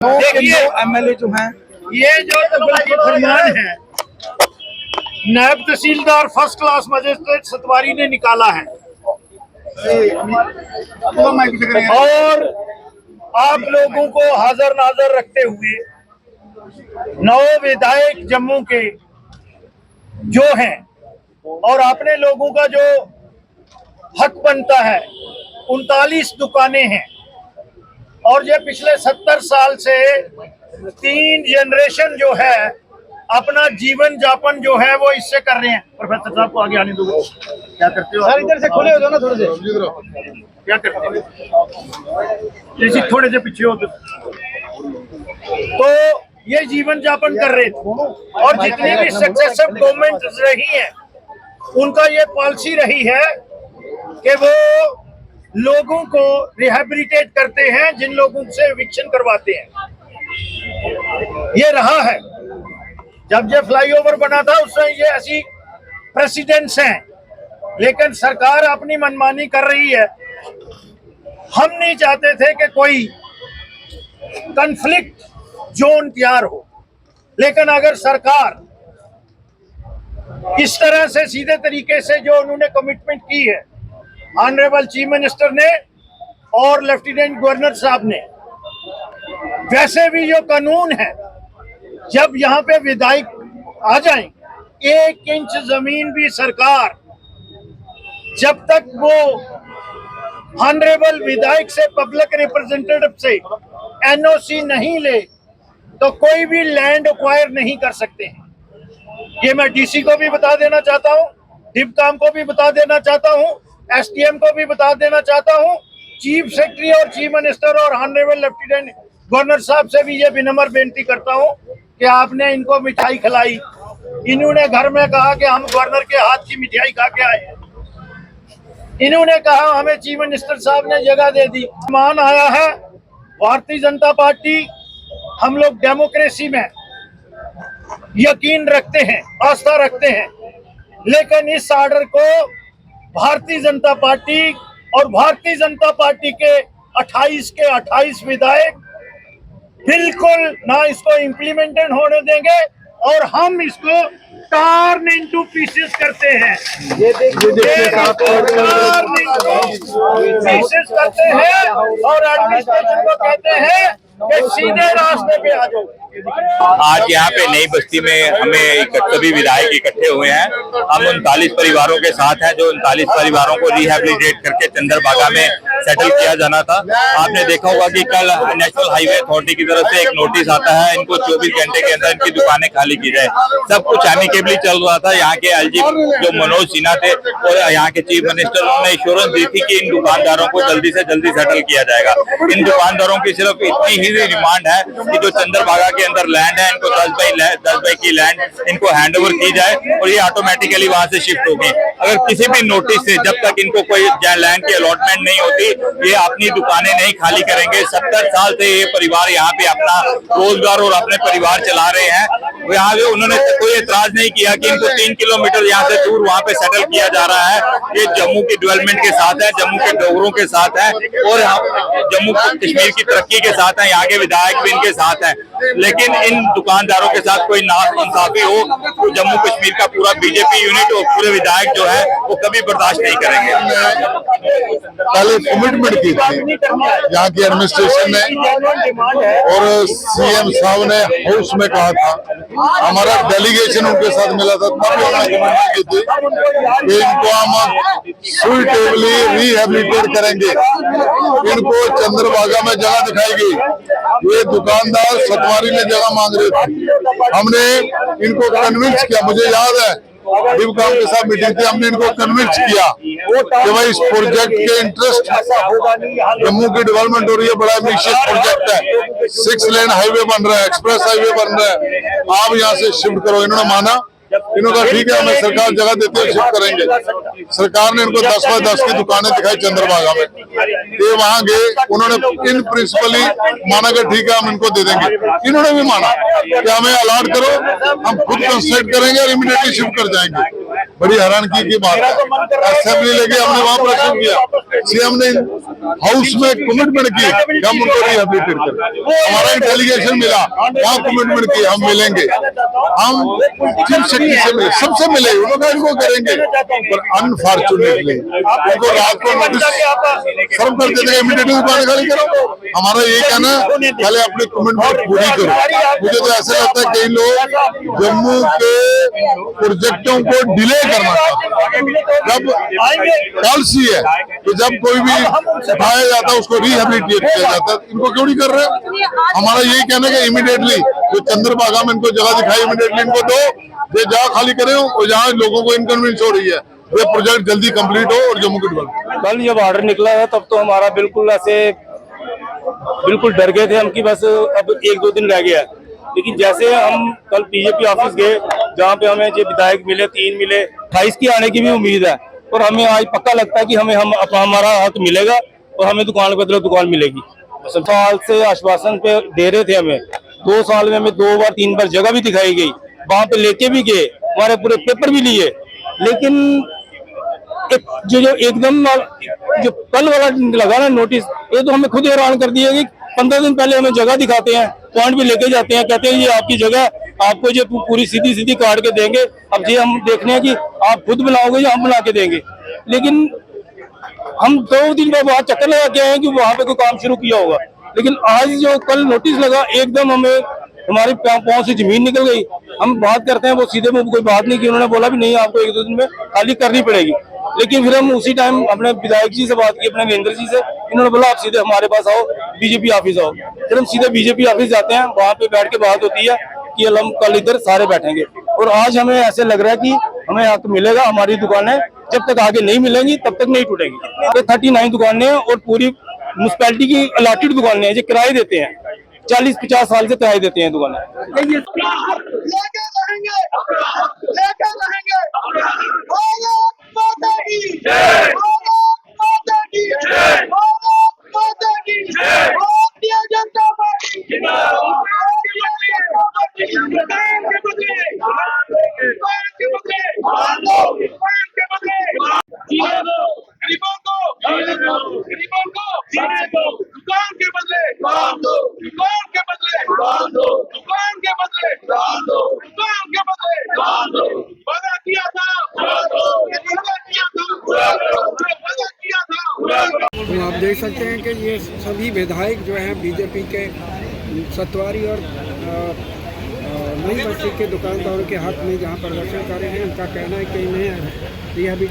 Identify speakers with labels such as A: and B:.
A: देखिए एमएलए जो हैं,
B: ये जो तबादला फरमान है नायब तहसीलदार फर्स्ट क्लास मजिस्ट्रेट सतवारी ने निकाला है और आप लोगों को हाजिर नाजर रखते हुए 9 विधायक जम्मू के जो हैं और अपने लोगों का जो हक बनता है 39 दुकानें हैं और ये पिछले 70 साल से 3 जनरेशन जो है अपना जीवन जापन जो है वो इससे कर रहे हैं। प्रोफेसर साहब को आगे आने दो। क्या करते हो सर? इधर से खुले हो जाओ ना थोड़े से। क्या करते हो? जैसे थोड़े से पीछे हो तो ये जीवन जापन कर रहे थे और जितनी भी सक्सेसिव गवर्नमेंट रही है उनका ये पॉलिसी रही है कि वो लोगों को रिहैबिलिटेट करते हैं, जिन लोगों से एविक्शन करवाते हैं। ये रहा है जब ये फ्लाईओवर बना था उससे ये ऐसी प्रेसिडेंट्स हैं, लेकिन सरकार अपनी मनमानी कर रही है। हम नहीं चाहते थे कि कोई कॉन्फ्लिक्ट जोन तैयार हो, लेकिन अगर सरकार इस तरह से सीधे तरीके से जो उन्होंने कमिटमेंट की है ऑनरेबल चीफ मिनिस्टर ने और लेफ्टिनेंट गवर्नर साहब ने, वैसे भी जो कानून है जब यहाँ पे विधायक आ जाएं 1 इंच जमीन भी सरकार जब तक वो ऑनरेबल विधायक से पब्लिक रिप्रेजेंटेटिव से एनओसी नहीं ले तो कोई भी लैंड एक्वायर नहीं कर सकते हैं। ये मैं डीसी को भी बता देना चाहता हूँ, डिप्टी को भी बता देना चाहता हूँ, एसडीएम को भी बता देना चाहता हूँ, चीफ सेक्रेटरी और चीफ मिनिस्टर और ऑनरेबल लेफ्टिनेंट गवर्नर साहब से भी ये विनम्र बेनती करता हूँ कि आपने इनको मिठाई खिलाई। इन्होंने घर में कहा कि हम गवर्नर के हाथ की मिठाई खा के आए। इन्होंने कहा हमें चीफ मिनिस्टर साहब ने जगह दे दी। मान आया है भारतीय जनता पार्टी, हम लोग डेमोक्रेसी में यकीन रखते हैं, आस्था रखते हैं, लेकिन इस ऑर्डर को भारतीय जनता पार्टी और भारतीय जनता पार्टी के 28 के 28 विधायक बिल्कुल ना इसको इम्प्लीमेंटेड होने देंगे और हम इसको टर्न इनटू पीसेस करते हैं। ये टर्न इनटू पीसेस करते हैं और एडमिनिस्ट्रेशन को कहते हैं कि सीधे रास्ते पे आ जाओ।
C: आज यहाँ पे नई बस्ती में हमें सभी विधायक इकट्ठे हुए हैं। हम 39 परिवारों के साथ हैं जो 39 परिवारों को रिहैबिलिटेट करके चंद्रभागा में सेटल किया जाना था। आपने देखा होगा कि कल नेशनल हाईवे अथॉरिटी की तरफ से एक नोटिस आता है, इनको 24 घंटे के अंदर इनकी दुकानें खाली की जाए। सब कुछ एमिकेबली चल रहा था। यहाँ के एलजी जो मनोज सिन्हा थे और यहाँ के चीफ मिनिस्टर, उन्होंने इंश्योरेंस दी थी कि इन दुकानदारों को जल्दी से जल्दी सेटल किया जाएगा। इन दुकानदारों की सिर्फ इतनी ही डिमांड है कि जो चंद्रभागा के अंदर लैंड है इनको 10 बाई की लैंड इनको हैंड ओवर की जाए और ये ऑटोमेटिकली वहां से शिफ्ट होगी। अगर किसी भी नोटिस से जब तक इनको कोई लैंड की अलॉटमेंट नहीं होती ये अपनी दुकानें नहीं खाली करेंगे। 70 साल से ये परिवार यहाँ पे अपना रोजगार और अपने परिवार चला रहे हैं। यहाँ पे उन्होंने कोई एतराज नहीं किया कि इनको 3 किलोमीटर यहाँ से दूर वहाँ पे सेटल किया जा रहा है। ये जम्मू की डेवलपमेंट के साथ है, जम्मू के डोगरों के साथ है और जम्मू कश्मीर की तरक्की के साथ है। यहाँ के विधायक भी इनके साथ है, लेकिन इन दुकानदारों के साथ कोई नाइंसाफी हो तो जम्मू कश्मीर का पूरा बीजेपी यूनिट और पूरे विधायक जो है वो कभी बर्दाश्त नहीं करेंगे।
D: पहले कमिटमेंट की थी यहाँ की एडमिनिस्ट्रेशन ने और सीएम साहब ने हाउस में कहा था, हमारा डेलीगेशन उनके साथ मिला था, तब उन्होंने कमिटमेंट की थी कि इनको हम सुइटेबली रिहेबिलिटेट करेंगे, इनको चंद्रभागा में जगह दिखाएगी। ये दुकानदार सतवारी में जगह मांग रहे थे, हमने इनको कन्विंस किया। मुझे याद है डिप्टी के साथ मीटिंग थी, हमने इनको कन्विंस किया कि भाई इस प्रोजेक्ट के इंटरेस्ट जम्मू की डेवलपमेंट हो रही है, बड़ा एम्बिशियस प्रोजेक्ट है, 6 लेन हाईवे बन रहा है, एक्सप्रेस हाईवे बन रहा है, आप यहाँ से शिफ्ट करो। इन्होंने माना, इन्होंने कहा ठीक है हमें सरकार जगह देती है शिफ्ट करेंगे। सरकार ने इनको 10 बाई 10 की दुकानें दिखाई चंद्रभागा में। ये वहां गए, उन्होंने इन प्रिंसिपली माना कि ठीक है हम इनको दे देंगे। इन्होंने भी माना कि हमें अलॉट करो, हम खुद कंस्ट्रक्ट करेंगे और इमीडिएटली शिफ्ट कर जाएंगे। बड़ी हैरानगी की बात है। असेंबली लेके हमने वहां प्रश्न किया, सीएम ने हाउस में कमिटमेंट की कि हम उनको रिहेबिलिटेट करें। हमारा डेलीगेशन मिला, वहाँ कमिटमेंट की हम मिलेंगे, हम चीफ सेक्रेटरी से मिले, सबसे मिले, उन्होंने इनको करेंगे। पर अनफॉर्चुनेटली उनको रात को नोटिस सर्व कर देते, इमीडिएटली दुकान खाली करो। हमारा ये कहना है पहले अपनी कमिटमेंट पूरी करो। मुझे तो ऐसा लगता है कई लोग जम्मू के प्रोजेक्टों को डिले करना चाहते हैं। जब पॉलिसी है तो जब कोई भी उठाया जाता है उसको रिहेबिलिटेट किया जाता है, इनको क्यों नहीं कर रहे? हमारा यही कहना है कि इमीडिएटली जो चंद्रभागा में इनको जगह दिखाई, इमीडिएटली इनको दो, ये जगह खाली करें और जहाँ लोगों को इनकन्वीनियंस हो रही है ये प्रोजेक्ट जल्दी कंप्लीट हो और जम्मू के डेवलप।
E: कल जब ऑर्डर निकला है तब तो हमारा बिल्कुल ऐसे बिल्कुल डर गए थे हम कि बस अब 1-2 दिन रह गया है। लेकिन जैसे हम कल बीजेपी ऑफिस गए जहाँ पे हमें जो विधायक मिले 3 मिले, 28 की आने की भी उम्मीद है और हमें आज पक्का लगता है कि हमारा हक मिलेगा और हमें दुकान बदले दुकान मिलेगी। 7 साल से आश्वासन पे दे रहे थे हमें, 2 साल में हमें 2 बार 3 बार जगह भी दिखाई गई, वहां पे लेके भी गए, हमारे पूरे पेपर भी लिए, लेकिन जो एकदम जो कल वाला लगा ना नोटिस, ये तो हमें खुद हैरान कर दिया कि 15 दिन पहले हमें जगह दिखाते हैं, पॉइंट भी लेके जाते हैं, कहते हैं ये आपकी जगह, आपको जो पूरी सीधी काट के देंगे, अब ये हम देखने हैं कि आप खुद बनाओगे या हम बना के देंगे। लेकिन हम 2 दिन बाद वहाँ चक्कर लगा के आए कि वहाँ पे कोई काम शुरू किया होगा, लेकिन आज जो कल नोटिस लगा एकदम हमें हमारे पाँव से जमीन निकल गई। हम बात करते हैं वो सीधे मुंह कोई बात नहीं की, उन्होंने बोला भी नहीं आपको 1-2 दिन में खाली करनी पड़ेगी। लेकिन फिर हम उसी टाइम अपने विधायक जी से बात की, अपने नरेंद्र जी से, इन्होंने बोला आप सीधे हमारे पास आओ, बीजेपी ऑफिस आओ। फिर हम सीधे बीजेपी ऑफिस जाते हैं, वहाँ पे बैठ के बात होती है कि हम कल इधर सारे बैठेंगे और आज हमें ऐसे लग रहा है कि हमें हक मिलेगा। हमारी दुकानें जब तक आगे नहीं मिलेंगी तब तक नहीं टूटेंगी। 39 दुकानें और पूरी म्यूनसिपैलिटी की अलॉटेड दुकानें हैं जो किराए देते हैं, 40-50 साल से किराए देते हैं दुकानें।
F: तो आप देख सकते हैं कि ये सभी विधायक जो हैं बीजेपी के सतवारी और नई बस्ती के दुकानदारों के हक में जहां प्रदर्शन कर रहे हैं, उनका कहना है कि इन्हें रिहेबिलिटेशन